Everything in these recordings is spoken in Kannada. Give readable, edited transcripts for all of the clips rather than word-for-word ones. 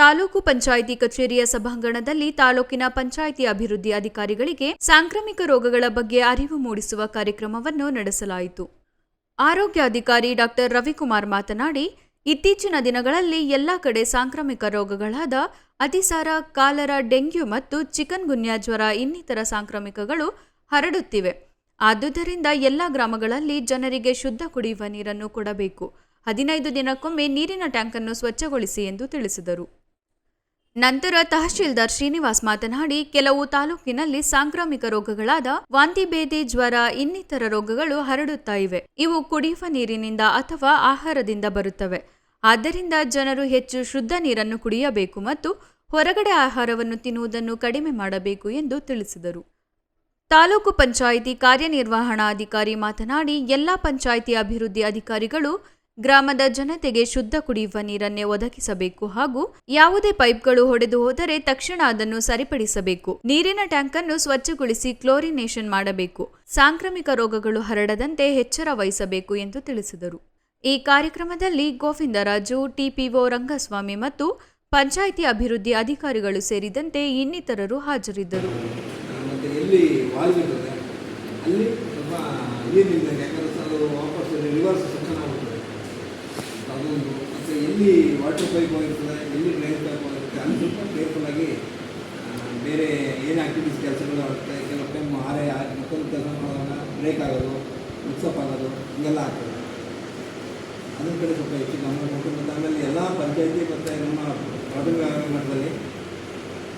ತಾಲೂಕು ಪಂಚಾಯಿತಿ ಕಚೇರಿಯ ಸಭಾಂಗಣದಲ್ಲಿ ತಾಲೂಕಿನ ಪಂಚಾಯಿತಿ ಅಭಿವೃದ್ಧಿ ಅಧಿಕಾರಿಗಳಿಗೆ ಸಾಂಕ್ರಾಮಿಕ ರೋಗಗಳ ಬಗ್ಗೆ ಅರಿವು ಮೂಡಿಸುವ ಕಾರ್ಯಕ್ರಮವನ್ನು ನಡೆಸಲಾಯಿತು. ಆರೋಗ್ಯಾಧಿಕಾರಿ ಡಾ. ರವಿಕುಮಾರ್ ಮಾತನಾಡಿ, ಇತ್ತೀಚಿನ ದಿನಗಳಲ್ಲಿ ಎಲ್ಲ ಕಡೆ ಸಾಂಕ್ರಾಮಿಕ ರೋಗಗಳಾದ ಅತಿಸಾರ, ಕಾಲರ, ಡೆಂಗ್ಯೂ ಮತ್ತು ಚಿಕನ್ ಗುನ್ಯಾ ಜ್ವರ ಇನ್ನಿತರ ಸಾಂಕ್ರಾಮಿಕಗಳು ಹರಡುತ್ತಿವೆ. ಆದುದರಿಂದ ಎಲ್ಲ ಗ್ರಾಮಗಳಲ್ಲಿ ಜನರಿಗೆ ಶುದ್ಧ ಕುಡಿಯುವ ನೀರನ್ನು ಕೊಡಬೇಕು. 15 ದಿನಕ್ಕೊಮ್ಮೆ ನೀರಿನ ಟ್ಯಾಂಕನ್ನು ಸ್ವಚ್ಛಗೊಳಿಸಿ ಎಂದು ತಿಳಿಸಿದರು. ನಂತರ ತಹಶೀಲ್ದಾರ್ ಶ್ರೀನಿವಾಸ್ ಮಾತನಾಡಿ, ಕೆಲವು ತಾಲೂಕಿನಲ್ಲಿ ಸಾಂಕ್ರಾಮಿಕ ರೋಗಗಳಾದ ವಾಂತಿ, ಭೇದಿ, ಜ್ವರ ಇನ್ನಿತರ ರೋಗಗಳು ಹರಡುತ್ತಾ ಇವೆ. ಇವು ಕುಡಿಯುವ ನೀರಿನಿಂದ ಅಥವಾ ಆಹಾರದಿಂದ ಬರುತ್ತವೆ. ಆದ್ದರಿಂದ ಜನರು ಹೆಚ್ಚು ಶುದ್ಧ ನೀರನ್ನು ಕುಡಿಯಬೇಕು ಮತ್ತು ಹೊರಗಡೆ ಆಹಾರವನ್ನು ತಿನ್ನುವುದನ್ನು ಕಡಿಮೆ ಮಾಡಬೇಕು ಎಂದು ತಿಳಿಸಿದರು. ತಾಲೂಕು ಪಂಚಾಯಿತಿ ಕಾರ್ಯನಿರ್ವಹಣಾಧಿಕಾರಿ ಮಾತನಾಡಿ, ಎಲ್ಲ ಪಂಚಾಯಿತಿ ಅಭಿವೃದ್ಧಿ ಅಧಿಕಾರಿಗಳು ಗ್ರಾಮದ ಜನತೆಗೆ ಶುದ್ಧ ಕುಡಿಯುವ ನೀರನ್ನೇ ಒದಗಿಸಬೇಕು ಹಾಗೂ ಯಾವುದೇ ಪೈಪ್ಗಳು ಒಡೆದು ಹೋದರೆ ತಕ್ಷಣ ಅದನ್ನು ಸರಿಪಡಿಸಬೇಕು. ನೀರಿನ ಟ್ಯಾಂಕ್ ಅನ್ನು ಸ್ವಚ್ಛಗೊಳಿಸಿ ಕ್ಲೋರಿನೇಷನ್ ಮಾಡಬೇಕು. ಸಾಂಕ್ರಾಮಿಕ ರೋಗಗಳು ಹರಡದಂತೆ ಎಚ್ಚರ ವಹಿಸಬೇಕು ಎಂದು ತಿಳಿಸಿದರು. ಈ ಕಾರ್ಯಕ್ರಮದಲ್ಲಿ ಗೋವಿಂದರಾಜು, ಟಿಪಿಒ ರಂಗಸ್ವಾಮಿ ಮತ್ತು ಪಂಚಾಯಿತಿ ಅಭಿವೃದ್ಧಿ ಅಧಿಕಾರಿಗಳು ಸೇರಿದಂತೆ ಇನ್ನಿತರರು ಹಾಜರಿದ್ದರು. ಅದೊಂದು ಮತ್ತು ಎಲ್ಲಿ ವಾಟರ್ ಪೈಪ್ ಹೋಗಿರ್ತದೆ, ಎಲ್ಲಿ ಡ್ರೈನ್ ಪೈಪ್ ಹೋಗಿರುತ್ತೆ, ಅಲ್ಲಿ ಸ್ವಲ್ಪ ಕೇರ್ಫುಲ್ಲಾಗಿ ಬೇರೆ ಏನು ಆ್ಯಕ್ಟಿವಿಟೀಸ್ ಕೆಲಸಗಳು ಆಗುತ್ತೆ. ಕೆಲವು ಟೈಮ್ ಮತ್ತೊಂದು ಕೆಲಸ ಮಾಡುವಾಗ ಬ್ರೇಕ್ ಆಗೋದು, ಮಿಕ್ಸಪ್ ಆಗೋದು ಹಿಂಗೆಲ್ಲ ಆಗ್ತದೆ. ಅದರ ಕಡೆ ಸ್ವಲ್ಪ ಹೆಚ್ಚು ಗಮನ ಕೊಟ್ಟು ಮತ್ತು ಆಮೇಲೆ ಎಲ್ಲ ಪಂಚಾಯತಿ ಮತ್ತು ನಮ್ಮ ಪ್ರಾಥಮಿಕ ಮಟ್ಟದಲ್ಲಿ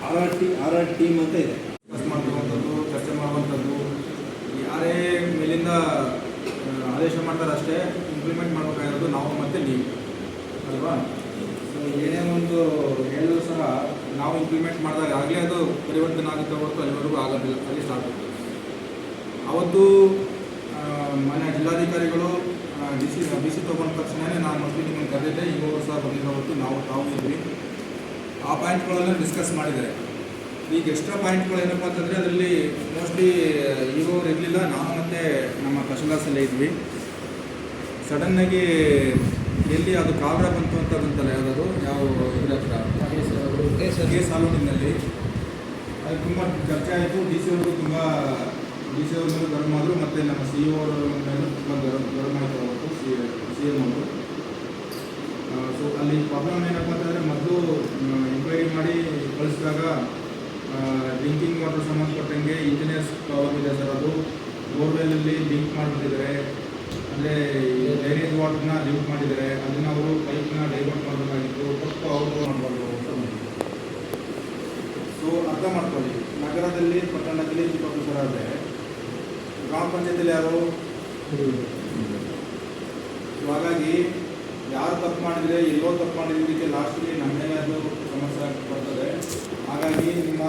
ಆರ್ ಆರ್ ಟೀಮ್ ಅಂತ ಇದೆ. ಡಿಸ್ಕಸ್ ಮಾಡುವಂಥದ್ದು, ಚರ್ಚೆ ಮಾಡುವಂಥದ್ದು, ಯಾರೇ ಮೇಲಿಂದ ಆದೇಶ ಮಾಡ್ತಾರೆ ಅಷ್ಟೇ ಇಂಪ್ಲಿಮೆಂಟ್ ಮಾಡಬೇಕಾಗಿರೋದು ನಾವು ಮತ್ತು ನೀವು ಅಲ್ವಾ. ಸೊ ಏನೇ ಒಂದು ಹೇಳಿದ್ರು ಸಹ ನಾವು ಇಂಪ್ಲಿಮೆಂಟ್ ಮಾಡಿದಾಗ ಆಗಲೇ ಅದು ಪರಿವರ್ತನೆ ಆಗುತ್ತೆ ಹೊರತು ಅಲ್ಲಿವರೆಗೂ ಆಗೋದಿಲ್ಲ, ಅಲ್ಲಿ ಸ್ಟಾರ್ಟ್ ಆಗ್ತದೆ. ಅವತ್ತು ಮನೆ ಜಿಲ್ಲಾಧಿಕಾರಿಗಳು ಡಿ ಸಿ ತೊಗೊಂಡ ತಕ್ಷಣವೇ ನಾನು ಮೋಸ್ಟ್ಲಿ ನಿಮ್ಮನ್ನು ಕರೆದಿದ್ದೆ. ಇವರು ಸಹ ಬಂದಿರೋ ಹೊತ್ತು ತಾವು ಇದ್ವಿ. ಆ ಪಾಯಿಂಟ್ಗಳನ್ನು ಡಿಸ್ಕಸ್ ಮಾಡಿದ್ದಾರೆ. ಈಗ ಎಕ್ಸ್ಟ್ರಾ ಪಾಯಿಂಟ್ಗಳು ಏನಪ್ಪ ಅಂತಂದರೆ ಅದರಲ್ಲಿ ಮೋಸ್ಟ್ಲಿ ಇವರು ಇರಲಿಲ್ಲ, ನಾವು ಮತ್ತು ನಮ್ಮ ತಹಶೀಲ್ದಾರ್ಸಲ್ಲೇ ಇದ್ವಿ. ಸಡನ್ನಾಗಿ ಎಲ್ಲಿ ಅದು ಕಾಲರ ಬಂತು ಅಂತ ಬಂತಲ್ಲ, ಯಾವುದಾದ್ರು ಯಾವ ಇದ್ರ ಹತ್ರ ಕೆ ಸಾಲೂರಿನಲ್ಲಿ ಅದು ತುಂಬ ಚರ್ಚೆ ಆಯಿತು. ಡಿ ಸಿ ಅವ್ರಿಗೂ ಅವ್ರ ಮೇಲೂ ಗರಂ ಆದರು ಮತ್ತು ನಮ್ಮ ಸಿ ಇ ಅವರ ಮೇಲೂ ತುಂಬ ಗರಂ ಆಯಿತು ಅವತ್ತು ಸಿ ಎಮ್ ಅವರು. ಸೊ ಅಲ್ಲಿ ಪ್ರಾಬ್ಲಮ್ ಏನಪ್ಪ ಅಂತಂದರೆ ಮೊದಲು ಎಂಕ್ವೈರಿ ಮಾಡಿ ಕಳಿಸಿದಾಗ ಡ್ರಿಂಕಿಂಗ್ ವಾಟರ್ ಸಂಬಂಧಪಟ್ಟಂಗೆ ಇಂಜಿನಿಯರ್ಸ್ ಪ್ರಾಬ್ಲಮ್ ಇದೆ ಸರ್. ಅದು ಬೋರ್ವೆಲ್ಲಲ್ಲಿ ಲಿಂಕ್ ಮಾಡಿಬಿಟ್ಟಿದ್ದಾರೆ, ಅಂದರೆ ಡ್ರೈನೇಜ್ ವಾಟರ್ನ ಲಿಂಕ್ ಮಾಡಿದ್ದಾರೆ. ಅದನ್ನು ಅವರು ಪೈಪ್ನ ಡೈವರ್ಟ್ ಮಾಡಬೇಕಾಗಿತ್ತು, ತಪ್ಪು ಅವರು ಮಾಡಬಾರ್ದು ಅಂತ ಬಂದಿದೆ. ಸೊ ಅರ್ಥ ಮಾಡ್ಕೊಳ್ಳಿ, ನಗರದಲ್ಲಿ ಪಟ್ಟಣದಲ್ಲಿ ಚಿಕ್ಕ ಆದರೆ ಗ್ರಾಮ ಪಂಚಾಯತಿಯಲ್ಲಿ ಯಾರು. ಸೊ ಹಾಗಾಗಿ ಯಾರು ತಪ್ಪು ಮಾಡಿದರೆ ಎಲ್ಲೋ ತಪ್ಪು ಮಾಡಿದ್ದಕ್ಕೆ ಲಾಸ್ಟಲ್ಲಿ ನಮ್ಮ ಮೇಲೆ ಅದು ಸಮಸ್ಯೆ ಬರ್ತದೆ. ಹಾಗಾಗಿ ನಿಮ್ಮ